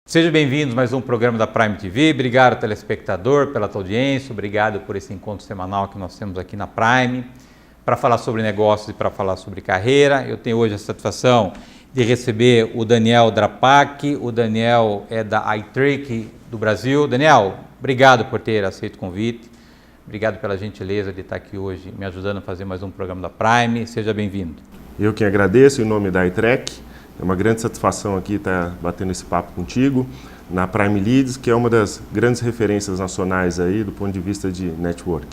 Sejam bem-vindos a mais um programa da Prime TV. Obrigado, telespectador, pela tua audiência. Obrigado por esse encontro semanal que nós temos aqui na Prime para falar sobre negócios e para falar sobre carreira. Eu tenho hoje a satisfação de receber o Daniel Drapac. O Daniel é da iTrack do Brasil. Daniel, obrigado por ter aceito o convite. Obrigado pela gentileza de estar aqui hoje me ajudando a fazer mais um programa da Prime. Seja bem-vindo. Eu que agradeço em nome da iTrack. É uma grande satisfação aqui estar batendo esse papo contigo na Prime Leads, que é uma das grandes referências nacionais aí do ponto de vista de network.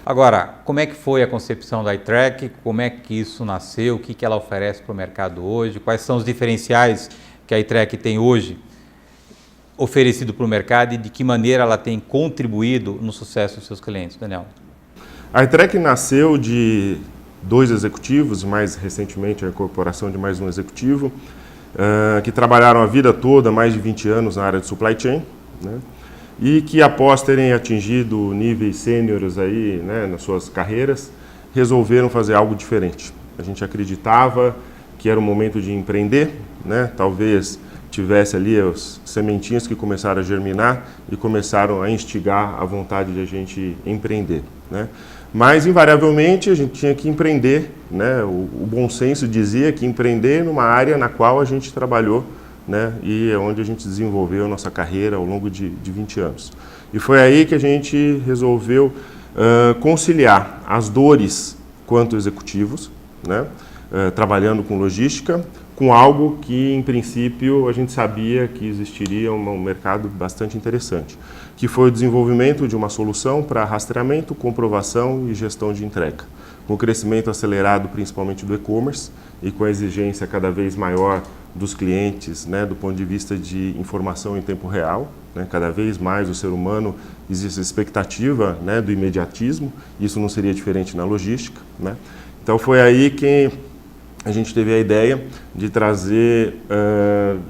Agora, como é que foi a concepção da iTrack? Como é que isso nasceu? O que ela oferece para o mercado hoje? Quais são os diferenciais que a iTrack tem hoje oferecido para o mercado e de que maneira ela tem contribuído no sucesso dos seus clientes, Daniel? A iTrack nasceu de 2 executivos, e mais recentemente a incorporação de mais um executivo, que trabalharam a vida toda, mais de 20 anos na área de supply chain, né? E que após terem atingido níveis sêniores aí, né, nas suas carreiras, resolveram fazer algo diferente. A gente acreditava que era o momento de empreender, né? Talvez tivesse ali os sementinhos que começaram a germinar e começaram a instigar a vontade de a gente empreender, né? Mas, invariavelmente, a gente tinha que empreender, né? O bom senso dizia que empreender numa área na qual a gente trabalhou, né? E é onde a gente desenvolveu a nossa carreira ao longo de 20 anos. E foi aí que a gente resolveu conciliar as dores quanto executivos, né? Trabalhando com logística, com algo que, em princípio, a gente sabia que existiria um mercado bastante interessante, que foi o desenvolvimento de uma solução para rastreamento, comprovação e gestão de entrega. Com o crescimento acelerado, principalmente do e-commerce, e com a exigência cada vez maior dos clientes, né, do ponto de vista de informação em tempo real, né, cada vez mais o ser humano existe a expectativa, né, do imediatismo, isso não seria diferente na logística, né? Então foi aí que a gente teve a ideia de trazer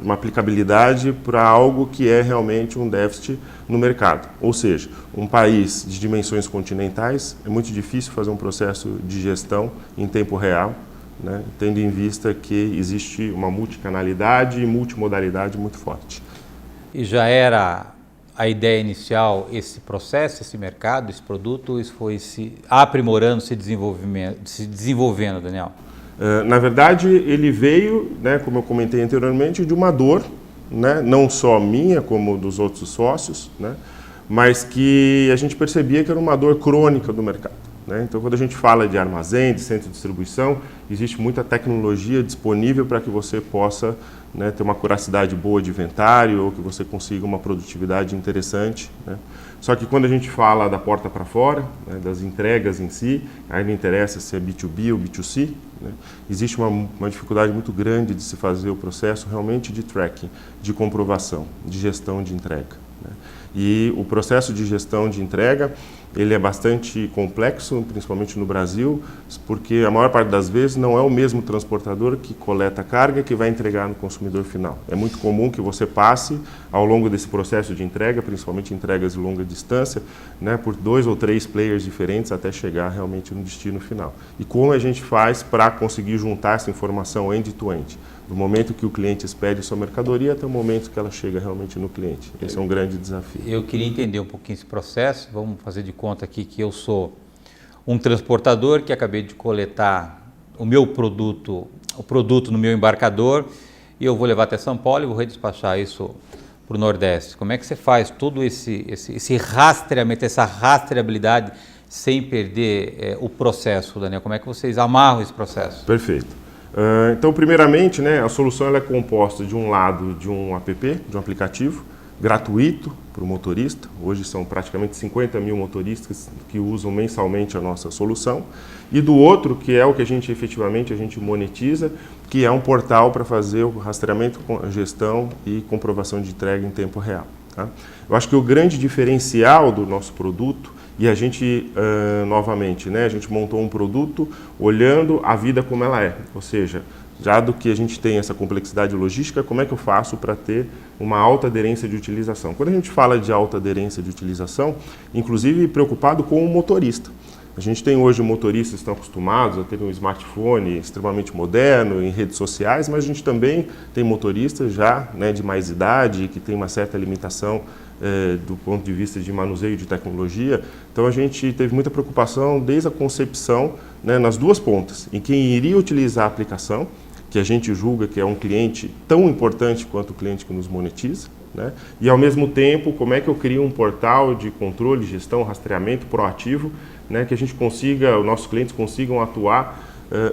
uma aplicabilidade para algo que é realmente um déficit no mercado. Ou seja, um país de dimensões continentais, é muito difícil fazer um processo de gestão em tempo real, né, tendo em vista que existe uma multicanalidade e multimodalidade muito forte. E já era a ideia inicial, esse processo, esse mercado, esse produto, isso foi se aprimorando, se desenvolvendo, Daniel? Na verdade, ele veio, né, como eu comentei anteriormente, de uma dor, né, não só minha, como dos outros sócios, né, mas que a gente percebia que era uma dor crônica do mercado, né? Então, quando a gente fala de armazém, de centro de distribuição, existe muita tecnologia disponível para que você possa, né, ter uma curacidade boa de inventário ou que você consiga uma produtividade interessante, né? Só que quando a gente fala da porta para fora, né, das entregas em si, aí não interessa se é B2B ou B2C, né, existe uma dificuldade muito grande de se fazer o processo realmente de tracking, de comprovação, de gestão de entrega, né? E o processo de gestão de entrega, ele é bastante complexo, principalmente no Brasil, porque a maior parte das vezes não é o mesmo transportador que coleta a carga que vai entregar no consumidor final. É muito comum que você passe ao longo desse processo de entrega, principalmente entregas de longa distância, né, por 2 ou 3 players diferentes até chegar realmente no destino final. E como a gente faz para conseguir juntar essa informação end-to-end? Do momento que o cliente expede sua mercadoria até o momento que ela chega realmente no cliente. Esse é um grande desafio. Eu queria entender um pouquinho esse processo. Vamos fazer de conta aqui que eu sou um transportador que acabei de coletar o meu produto, no meu embarcador, e eu vou levar até São Paulo e vou redespachar isso para o Nordeste. Como é que você faz todo esse rastreamento, essa rastreabilidade sem perder o processo, Daniel? Como é que vocês amarram esse processo? Perfeito. Então, primeiramente, né, a solução ela é composta de um lado de um app, de um aplicativo gratuito para o motorista. Hoje são praticamente 50 mil motoristas que usam mensalmente a nossa solução. E do outro, que é o que a gente efetivamente monetiza, que é um portal para fazer o rastreamento, gestão e comprovação de entrega em tempo real, tá? Eu acho que o grande diferencial do nosso produto, e a gente, novamente, né, a gente montou um produto olhando a vida como ela é, ou seja, já do que a gente tem essa complexidade logística, como é que eu faço para ter uma alta aderência de utilização? Quando a gente fala de alta aderência de utilização, inclusive preocupado com o motorista, A gente tem hoje motoristas que estão acostumados a ter um smartphone extremamente moderno, em redes sociais, mas a gente também tem motoristas já, né, de mais idade, que tem uma certa limitação do ponto de vista de manuseio de tecnologia. Então a gente teve muita preocupação desde a concepção, né, nas duas pontas, em quem iria utilizar a aplicação, que a gente julga que é um cliente tão importante quanto o cliente que nos monetiza, né? E ao mesmo tempo, como é que eu crio um portal de controle, gestão, rastreamento proativo, né, que a gente consiga, os nossos clientes consigam atuar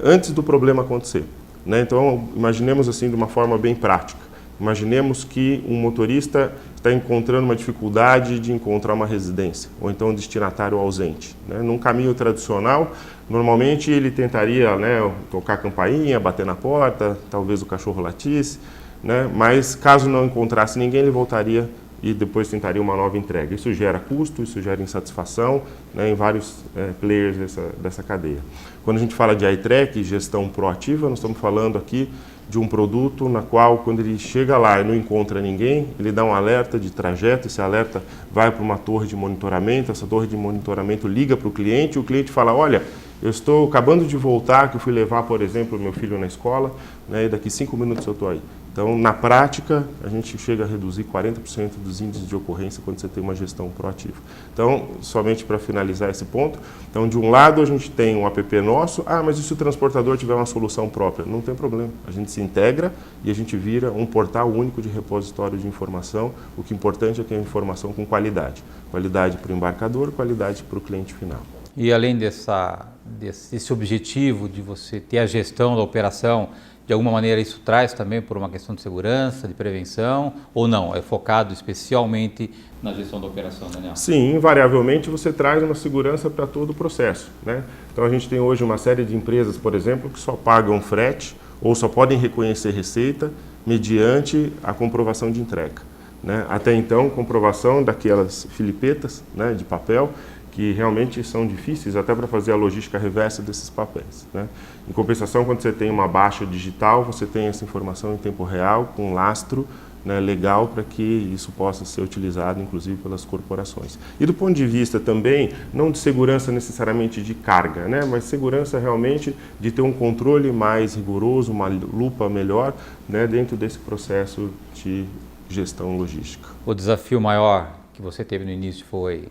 antes do problema acontecer, né? Então, imaginemos assim de uma forma bem prática. Imaginemos que um motorista está encontrando uma dificuldade de encontrar uma residência, ou então um destinatário ausente, né? Num caminho tradicional, normalmente ele tentaria, né, tocar a campainha, bater na porta, talvez o cachorro latisse, né? Mas caso não encontrasse ninguém, ele voltaria e depois tentaria uma nova entrega. Isso gera custo, isso gera insatisfação, né, em vários players dessa cadeia. Quando a gente fala de iTrack, gestão proativa, nós estamos falando aqui de um produto na qual, quando ele chega lá e não encontra ninguém, ele dá um alerta de trajeto, esse alerta vai para uma torre de monitoramento, essa torre de monitoramento liga para o cliente fala, olha, eu estou acabando de voltar, que eu fui levar, por exemplo, meu filho na escola, né, e daqui 5 minutos eu estou aí. Então, na prática, a gente chega a reduzir 40% dos índices de ocorrência quando você tem uma gestão proativa. Então, somente para finalizar esse ponto, então, de um lado a gente tem um app nosso, mas e se o transportador tiver uma solução própria? Não tem problema, a gente se integra e a gente vira um portal único de repositório de informação. O que é importante é ter informação com qualidade. Qualidade para o embarcador, qualidade para o cliente final. E além desse objetivo de você ter a gestão da operação, de alguma maneira isso traz também por uma questão de segurança, de prevenção, ou não? É focado especialmente na gestão da operação, Daniel? Sim, invariavelmente você traz uma segurança para todo o processo, né? Então a gente tem hoje uma série de empresas, por exemplo, que só pagam frete ou só podem reconhecer receita mediante a comprovação de entrega, né? Até então, comprovação daquelas filipetas, né, de papel, que realmente são difíceis até para fazer a logística reversa desses papéis, né? Em compensação, quando você tem uma baixa digital, você tem essa informação em tempo real, com lastro, né, legal para que isso possa ser utilizado, inclusive, pelas corporações. E do ponto de vista também, não de segurança necessariamente de carga, né, mas segurança realmente de ter um controle mais rigoroso, uma lupa melhor, né, dentro desse processo de gestão logística. O desafio maior que você teve no início foi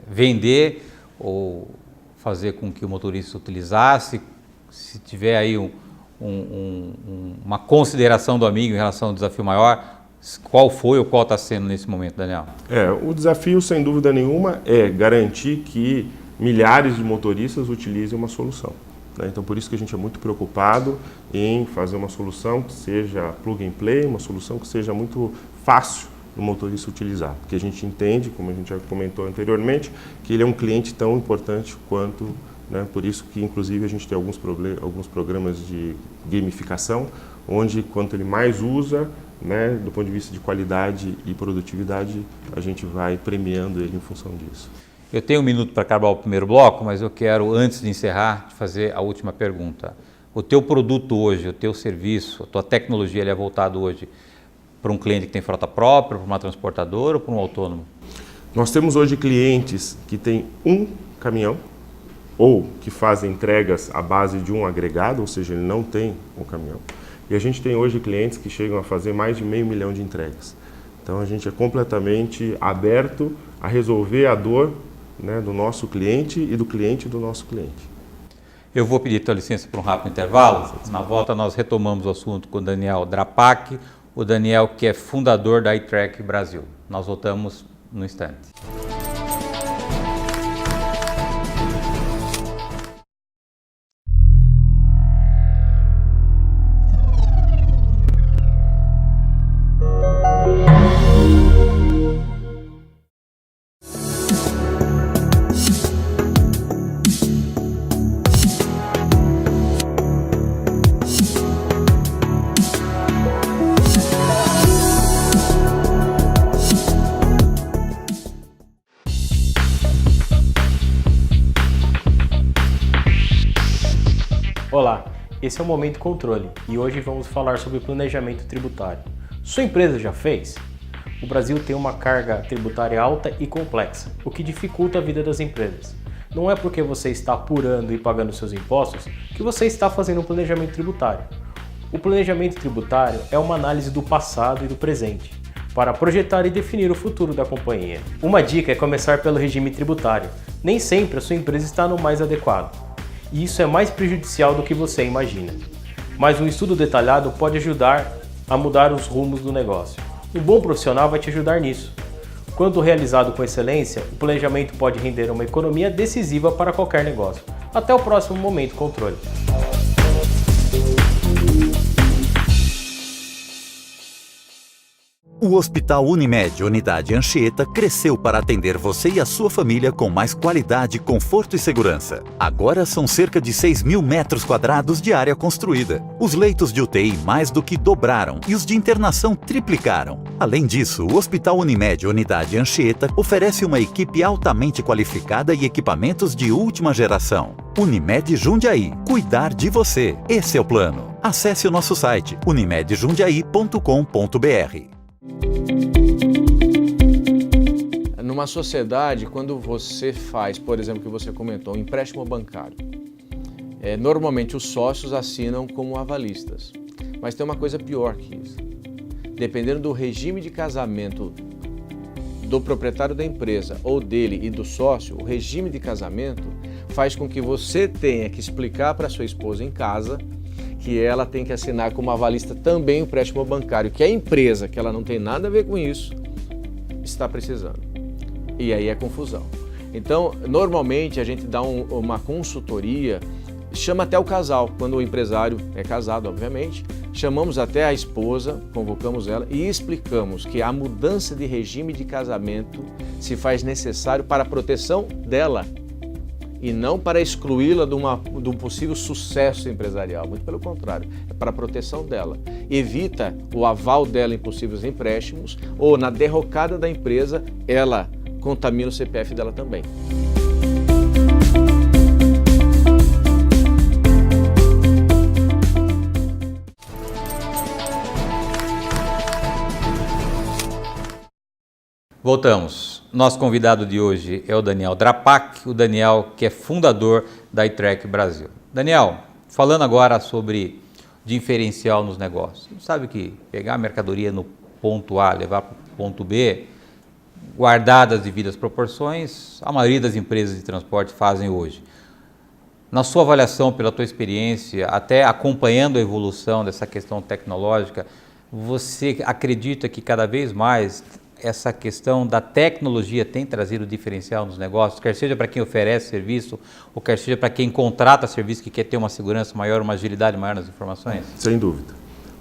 vender ou fazer com que o motorista utilizasse, se tiver aí uma consideração do amigo em relação ao desafio maior, qual foi ou qual está sendo nesse momento, Daniel? O desafio, sem dúvida nenhuma, é garantir que milhares de motoristas utilizem uma solução, né? Então, por isso que a gente é muito preocupado em fazer uma solução que seja plug and play, uma solução que seja muito fácil o motorista utilizar, porque a gente entende, como a gente já comentou anteriormente, que ele é um cliente tão importante quanto, né, por isso que inclusive a gente tem alguns programas de gamificação, onde quanto ele mais usa, né, do ponto de vista de qualidade e produtividade, a gente vai premiando ele em função disso. Eu tenho 1 minuto para acabar o primeiro bloco, mas eu quero, antes de encerrar, te fazer a última pergunta. O teu produto hoje, o teu serviço, a tua tecnologia, ele é voltado hoje para um cliente que tem frota própria, para uma transportadora ou para um autônomo? Nós temos hoje clientes que têm um caminhão ou que fazem entregas à base de um agregado, ou seja, ele não tem um caminhão. E a gente tem hoje clientes que chegam a fazer mais de 500 mil de entregas. Então a gente é completamente aberto a resolver a dor, né, do nosso cliente e do nosso cliente. Eu vou pedir tua licença para um rápido intervalo. Na volta nós retomamos o assunto com o Daniel Drapac, o Daniel que é fundador da iTrack Brasil. Nós voltamos no instante. Olá, esse é o Momento Controle e hoje vamos falar sobre planejamento tributário. Sua empresa já fez? O Brasil tem uma carga tributária alta e complexa, o que dificulta a vida das empresas. Não é porque você está apurando e pagando seus impostos que você está fazendo um planejamento tributário. O planejamento tributário é uma análise do passado e do presente, para projetar e definir o futuro da companhia. Uma dica é começar pelo regime tributário. Nem sempre a sua empresa está no mais adequado, e isso é mais prejudicial do que você imagina. Mas um estudo detalhado pode ajudar a mudar os rumos do negócio. Um bom profissional vai te ajudar nisso. Quando realizado com excelência, o planejamento pode render uma economia decisiva para qualquer negócio. Até o próximo Momento Controle. O Hospital Unimed Unidade Anchieta cresceu para atender você e a sua família com mais qualidade, conforto e segurança. Agora são cerca de 6.000 metros quadrados de área construída. Os leitos de UTI mais do que dobraram e os de internação triplicaram. Além disso, o Hospital Unimed Unidade Anchieta oferece uma equipe altamente qualificada e equipamentos de última geração. Unimed Jundiaí. Cuidar de você. Esse é o plano. Acesse o nosso site unimedjundiaí.com.br. Numa sociedade, quando você faz, por exemplo, que você comentou, um empréstimo bancário, normalmente os sócios assinam como avalistas. Mas tem uma coisa pior que isso. Dependendo do regime de casamento do proprietário da empresa ou dele e do sócio, o regime de casamento faz com que você tenha que explicar para sua esposa em casa que ela tem que assinar como avalista também o empréstimo bancário, que a empresa, que ela não tem nada a ver com isso, está precisando. E aí é confusão. Então, normalmente a gente dá uma consultoria, chama até o casal, quando o empresário é casado, obviamente, chamamos até a esposa, convocamos ela e explicamos que a mudança de regime de casamento se faz necessário para a proteção dela, e não para excluí-la de um possível sucesso empresarial. Muito pelo contrário, é para a proteção dela. Evita o aval dela em possíveis empréstimos ou, na derrocada da empresa, ela contamina o CPF dela também. Voltamos. Nosso convidado de hoje é o Daniel Drapac, o Daniel que é fundador da iTrack Brasil. Daniel, falando agora sobre diferencial nos negócios. Você sabe que pegar a mercadoria no ponto A, levar para o ponto B, guardadas as devidas proporções, a maioria das empresas de transporte fazem hoje. Na sua avaliação, pela tua experiência, até acompanhando a evolução dessa questão tecnológica, você acredita que cada vez mais essa questão da tecnologia tem trazido diferencial nos negócios, quer seja para quem oferece serviço ou quer seja para quem contrata serviço que quer ter uma segurança maior, uma agilidade maior nas informações? Sem dúvida.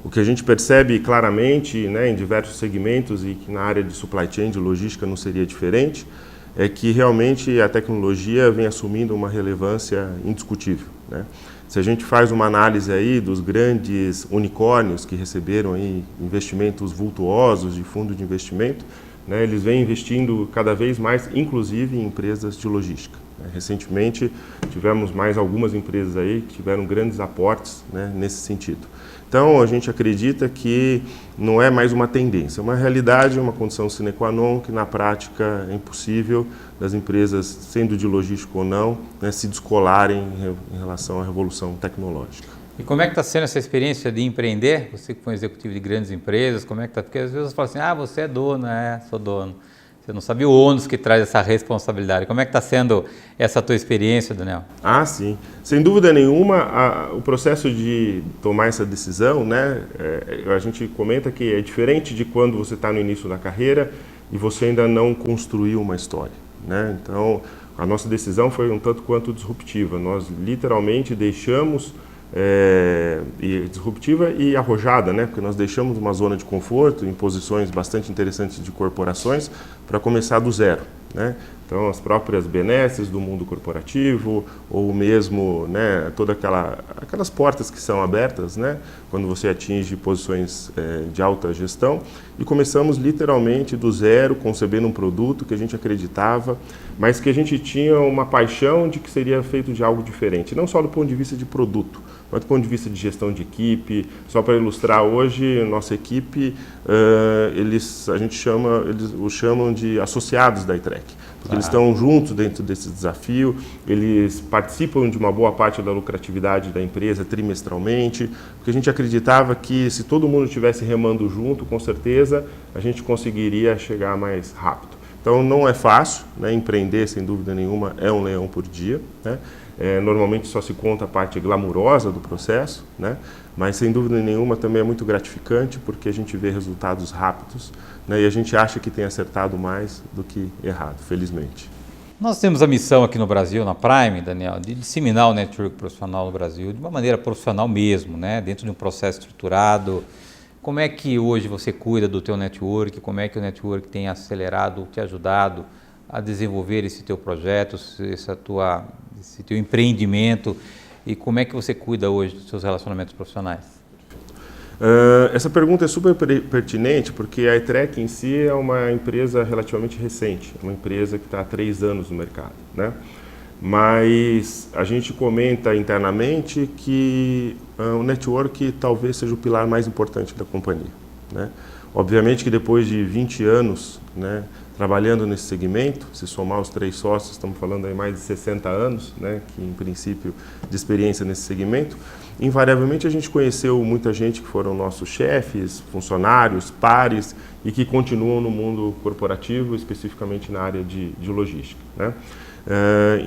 O que a gente percebe claramente, né, em diversos segmentos e que na área de supply chain, de logística não seria diferente, é que realmente a tecnologia vem assumindo uma relevância indiscutível, né? Se a gente faz uma análise aí dos grandes unicórnios que receberam aí investimentos vultuosos de fundo de investimento, né, eles vêm investindo cada vez mais, inclusive em empresas de logística, né? Recentemente tivemos mais algumas empresas aí que tiveram grandes aportes, né, nesse sentido. Então a gente acredita que não é mais uma tendência, é uma realidade, uma condição sine qua non que na prática é impossível das empresas, sendo de logística ou não, né, se descolarem em relação à revolução tecnológica. E como é que está sendo essa experiência de empreender? Você que foi um executivo de grandes empresas, como é que está? Porque às vezes você fala assim, você é dono, sou dono. Você não sabe o ônus que traz essa responsabilidade. Como é que está sendo essa tua experiência, Daniel? Sim. Sem dúvida nenhuma, o processo de tomar essa decisão, né, a gente comenta que é diferente de quando você está no início da carreira e você ainda não construiu uma história, né? Então, a nossa decisão foi um tanto quanto disruptiva. Nós literalmente deixamos disruptiva e arrojada, né? Porque nós deixamos uma zona de conforto em posições bastante interessantes de corporações para começar do zero, né? Então, as próprias benesses do mundo corporativo ou mesmo, né, todas aquelas portas que são abertas, né, quando você atinge posições de alta gestão, e começamos literalmente do zero, concebendo um produto que a gente acreditava, mas que a gente tinha uma paixão de que seria feito de algo diferente, não só do ponto de vista de produto, mas do ponto de vista de gestão de equipe. Só para ilustrar, hoje, nossa equipe, eles os chamam de associados da iTrack, porque eles estão juntos dentro desse desafio, eles participam de uma boa parte da lucratividade da empresa trimestralmente, porque a gente acreditava que se todo mundo estivesse remando junto, com certeza a gente conseguiria chegar mais rápido. Então não é fácil, né? Empreender, sem dúvida nenhuma, é um leão por dia, né? Normalmente só se conta a parte glamurosa do processo, né? Mas sem dúvida nenhuma também é muito gratificante porque a gente vê resultados rápidos, né? E a gente acha que tem acertado mais do que errado, felizmente. Nós temos a missão aqui no Brasil, na Prime, Daniel, de disseminar o network profissional no Brasil de uma maneira profissional mesmo, né? Dentro de um processo estruturado. Como é que hoje você cuida do teu network? Como é que o network tem acelerado, te ajudado a desenvolver esse teu projeto, esse teu empreendimento? E como é que você cuida hoje dos seus relacionamentos profissionais? Essa pergunta é super pertinente porque a iTrack em si é uma empresa relativamente recente, uma empresa que está há 3 anos no mercado, né? Mas a gente comenta internamente que o network talvez seja o pilar mais importante da companhia, né? Obviamente que depois de 20 anos, né, trabalhando nesse segmento, se somar os 3 sócios, estamos falando aí mais de 60 anos, né, que em princípio de experiência nesse segmento, invariavelmente a gente conheceu muita gente que foram nossos chefes, funcionários, pares e que continuam no mundo corporativo, especificamente na área de logística, né?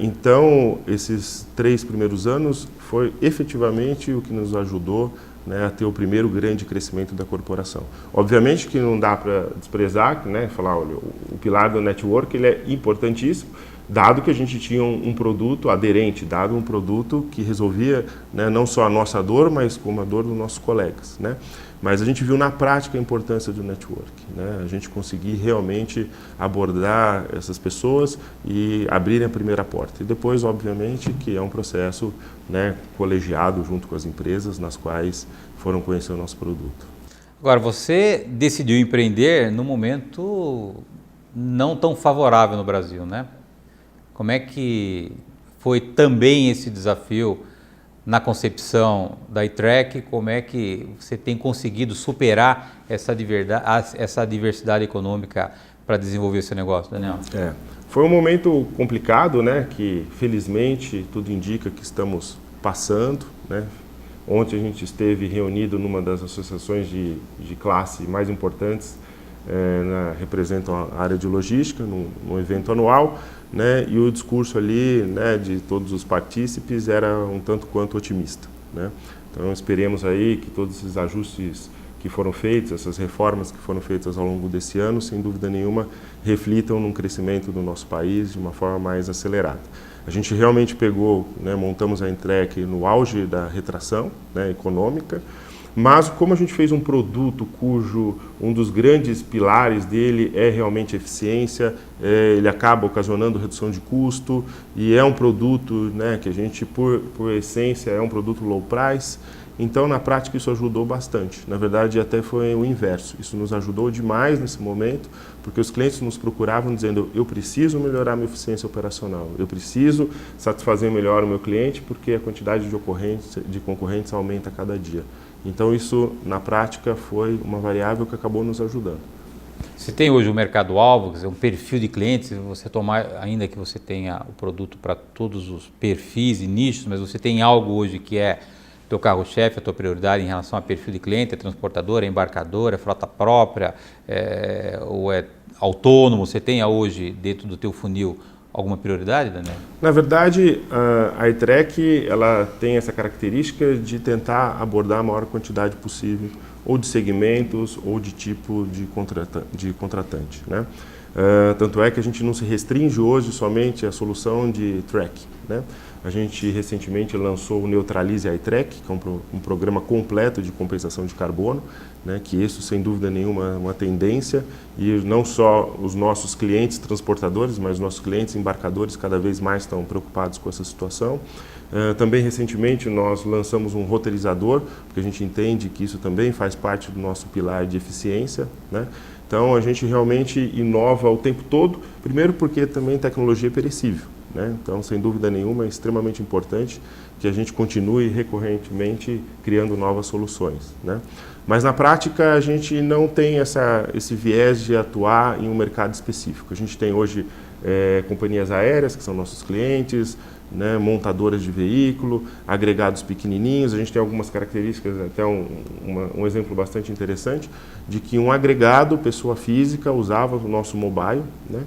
Então, esses 3 primeiros anos foi efetivamente o que nos ajudou, né, a ter o primeiro grande crescimento da corporação. Obviamente que não dá para desprezar, né, falar, olha, o pilar do network ele é importantíssimo, dado que a gente tinha um produto aderente, dado um produto que resolvia, né, não só a nossa dor, mas como a dor dos nossos colegas, né? Mas a gente viu na prática a importância do network, né? A gente conseguir realmente abordar essas pessoas e abrirem a primeira porta. E depois, obviamente, que é um processo, né, colegiado junto com as empresas nas quais foram conhecer o nosso produto. Agora, você decidiu empreender num momento não tão favorável no Brasil, né? Como é que foi também esse desafio na concepção da iTrack? Como é que você tem conseguido superar essa diversidade econômica para desenvolver esse negócio, Daniel? Foi um momento complicado, né, que felizmente tudo indica que estamos passando, né? Ontem a gente esteve reunido numa das associações de classe mais importantes, representam a área de logística, num evento anual, né, e o discurso ali, né, de todos os partícipes era um tanto quanto otimista, né? Então esperemos aí que todos esses ajustes que foram feitos, essas reformas que foram feitas ao longo desse ano, sem dúvida nenhuma, reflitam num crescimento do nosso país de uma forma mais acelerada. A gente realmente pegou, né, montamos a iTrack no auge da retração, né, econômica, mas como a gente fez um produto cujo um dos grandes pilares dele é realmente eficiência, ele acaba ocasionando redução de custo e é um produto, né, que a gente, por essência, é um produto low price. Então, na prática, isso ajudou bastante. Na verdade, até foi o inverso. Isso nos ajudou demais nesse momento, porque os clientes nos procuravam dizendo: eu preciso melhorar minha eficiência operacional, eu preciso satisfazer melhor o meu cliente, porque a quantidade de concorrentes aumenta a cada dia. Então, isso, na prática, foi uma variável que acabou nos ajudando. Você tem hoje um mercado-alvo, quer dizer, um perfil de clientes, você tomar, ainda que você tenha o produto para todos os perfis e nichos, mas você tem algo hoje que é teu carro-chefe, a tua prioridade em relação a perfil de cliente, é transportadora, é embarcadora, é frota própria, ou é autônomo? Você tem hoje dentro do teu funil alguma prioridade, Daniel? Na verdade, a iTrack ela tem essa característica de tentar abordar a maior quantidade possível, ou de segmentos, ou de tipo de contratante, né? Tanto é que a gente não se restringe hoje somente à solução de track, né? A gente recentemente lançou o Neutralize iTrack, que é um programa completo de compensação de carbono, né, que isso, sem dúvida nenhuma, é uma tendência, e não só os nossos clientes transportadores, mas os nossos clientes embarcadores cada vez mais estão preocupados com essa situação. Também, recentemente, nós lançamos um roteirizador, porque a gente entende que isso também faz parte do nosso pilar de eficiência, né? Então, a gente realmente inova o tempo todo, primeiro porque também tecnologia é perecível. né? Então, sem dúvida nenhuma, é extremamente importante que a gente continue recorrentemente criando novas soluções, né? Mas na prática a gente não tem esse viés de atuar em um mercado específico. A gente tem hoje companhias aéreas, que são nossos clientes, né, montadoras de veículo, agregados pequenininhos. A gente tem algumas características, até um exemplo bastante interessante, de que um agregado, pessoa física, usava o nosso mobile, né,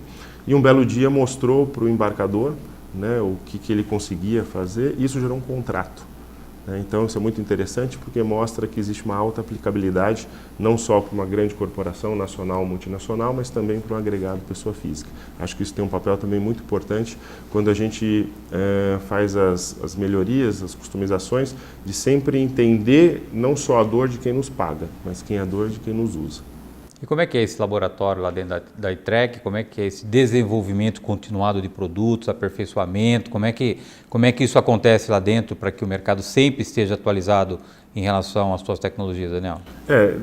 e um belo dia mostrou para o embarcador, né, o que ele conseguia fazer, e isso gerou um contrato. Então isso é muito interessante porque mostra que existe uma alta aplicabilidade não só para uma grande corporação nacional ou multinacional, mas também para um agregado pessoa física. Acho que isso tem um papel também muito importante quando a gente faz as melhorias, as customizações, de sempre entender não só a dor de quem nos paga, mas quem é a dor de quem nos usa. E como é que é esse laboratório lá dentro da iTrack? Como é que é esse desenvolvimento continuado de produtos, aperfeiçoamento? Como é que isso acontece lá dentro para que o mercado sempre esteja atualizado em relação às suas tecnologias, Daniel?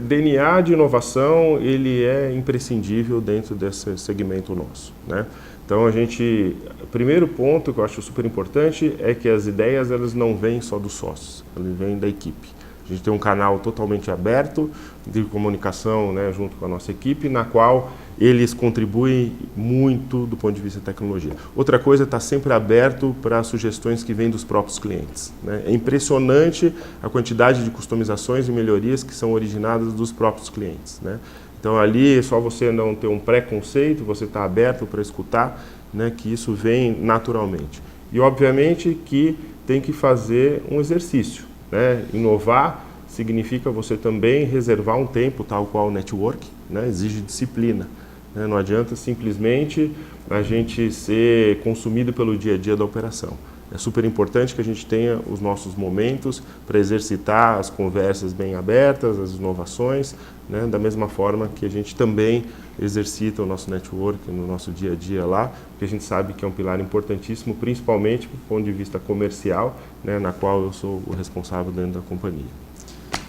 DNA de inovação, ele é imprescindível dentro desse segmento nosso, né? Então o primeiro ponto que eu acho super importante é que as ideias elas não vêm só dos sócios, elas vêm da equipe. A gente tem um canal totalmente aberto de comunicação, né, junto com a nossa equipe, na qual eles contribuem muito do ponto de vista da tecnologia. Outra coisa é estar sempre aberto para sugestões que vêm dos próprios clientes, né? É impressionante a quantidade de customizações e melhorias que são originadas dos próprios clientes, né? Então ali é só você não ter um preconceito, você está aberto para escutar, né, que isso vem naturalmente. E obviamente que tem que fazer um exercício, né? Inovar significa você também reservar um tempo, tal qual o network, né? Exige disciplina, né? Não adianta simplesmente a gente ser consumido pelo dia a dia da operação. É super importante que a gente tenha os nossos momentos para exercitar as conversas bem abertas, as inovações, né? Da mesma forma que a gente também exercita o nosso network no nosso dia a dia lá, porque a gente sabe que é um pilar importantíssimo, principalmente do ponto de vista comercial, né? Na qual eu sou o responsável dentro da companhia.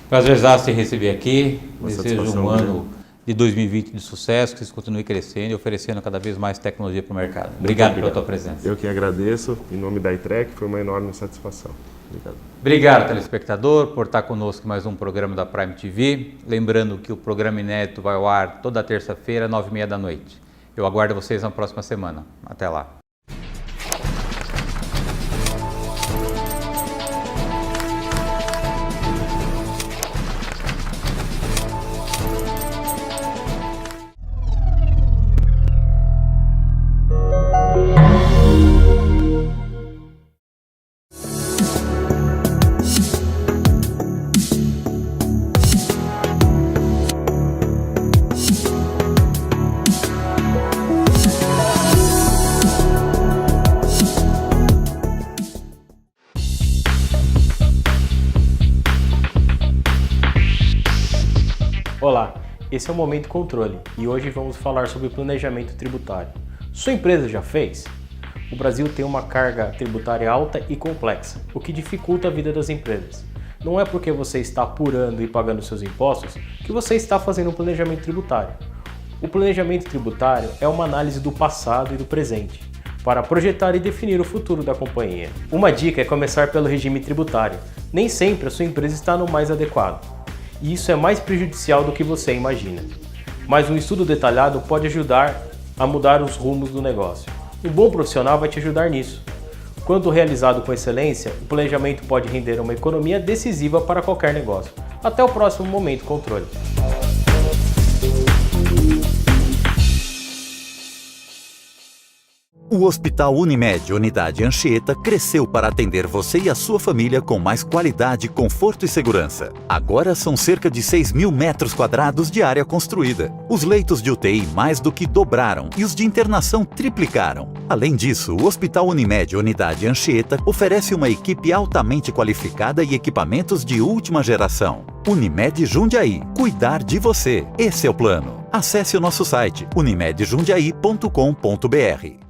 Prazerzaço te receber aqui. Uma Desejo satisfação um ano grande. de 2020 de sucesso, que vocês continuem crescendo e oferecendo cada vez mais tecnologia para o mercado. Obrigado pela tua presença. Eu que agradeço, em nome da iTrack, foi uma enorme satisfação. Obrigado. Obrigado, telespectador, por estar conosco em mais um programa da Prime TV. Lembrando que o programa inédito vai ao ar toda terça-feira, 9h30 da noite. Eu aguardo vocês na próxima semana. Até lá. Olá, esse é o Momento Controle e hoje vamos falar sobre planejamento tributário. Sua empresa já fez? O Brasil tem uma carga tributária alta e complexa, o que dificulta a vida das empresas. Não é porque você está apurando e pagando seus impostos que você está fazendo um planejamento tributário. O planejamento tributário é uma análise do passado e do presente, para projetar e definir o futuro da companhia. Uma dica é começar pelo regime tributário. Nem sempre a sua empresa está no mais adequado. E isso é mais prejudicial do que você imagina. Mas um estudo detalhado pode ajudar a mudar os rumos do negócio. Um bom profissional vai te ajudar nisso. Quando realizado com excelência, o planejamento pode render uma economia decisiva para qualquer negócio. Até o próximo Momento Controle. O Hospital Unimed Unidade Anchieta cresceu para atender você e a sua família com mais qualidade, conforto e segurança. Agora são cerca de 6.000 metros quadrados de área construída. Os leitos de UTI mais do que dobraram e os de internação triplicaram. Além disso, o Hospital Unimed Unidade Anchieta oferece uma equipe altamente qualificada e equipamentos de última geração. Unimed Jundiaí. Cuidar de você. Esse é o plano. Acesse o nosso site unimedjundiaí.com.br.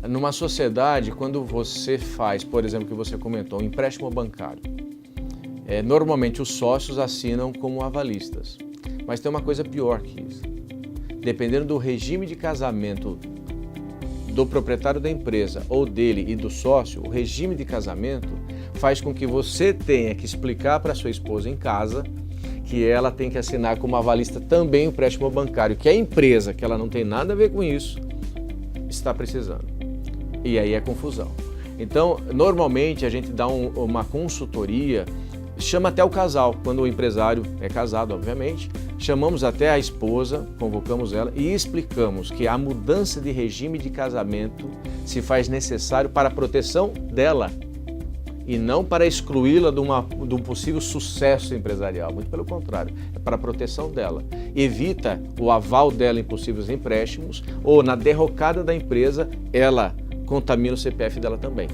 Numa sociedade, quando você faz, por exemplo, que você comentou, um empréstimo bancário, normalmente os sócios assinam como avalistas. Mas tem uma coisa pior que isso. Dependendo do regime de casamento do proprietário da empresa ou dele e do sócio, o regime de casamento faz com que você tenha que explicar para sua esposa em casa que ela tem que assinar como avalista também o empréstimo bancário, que a empresa, que ela não tem nada a ver com isso, está precisando. E aí é confusão. Então, normalmente a gente dá uma consultoria, chama até o casal, quando o empresário é casado, obviamente, chamamos até a esposa, convocamos ela e explicamos que a mudança de regime de casamento se faz necessário para a proteção dela e não para excluí-la de um possível sucesso empresarial, muito pelo contrário, é para a proteção dela. Evita o aval dela em possíveis empréstimos ou na derrocada da empresa, ela contamina o CPF dela também.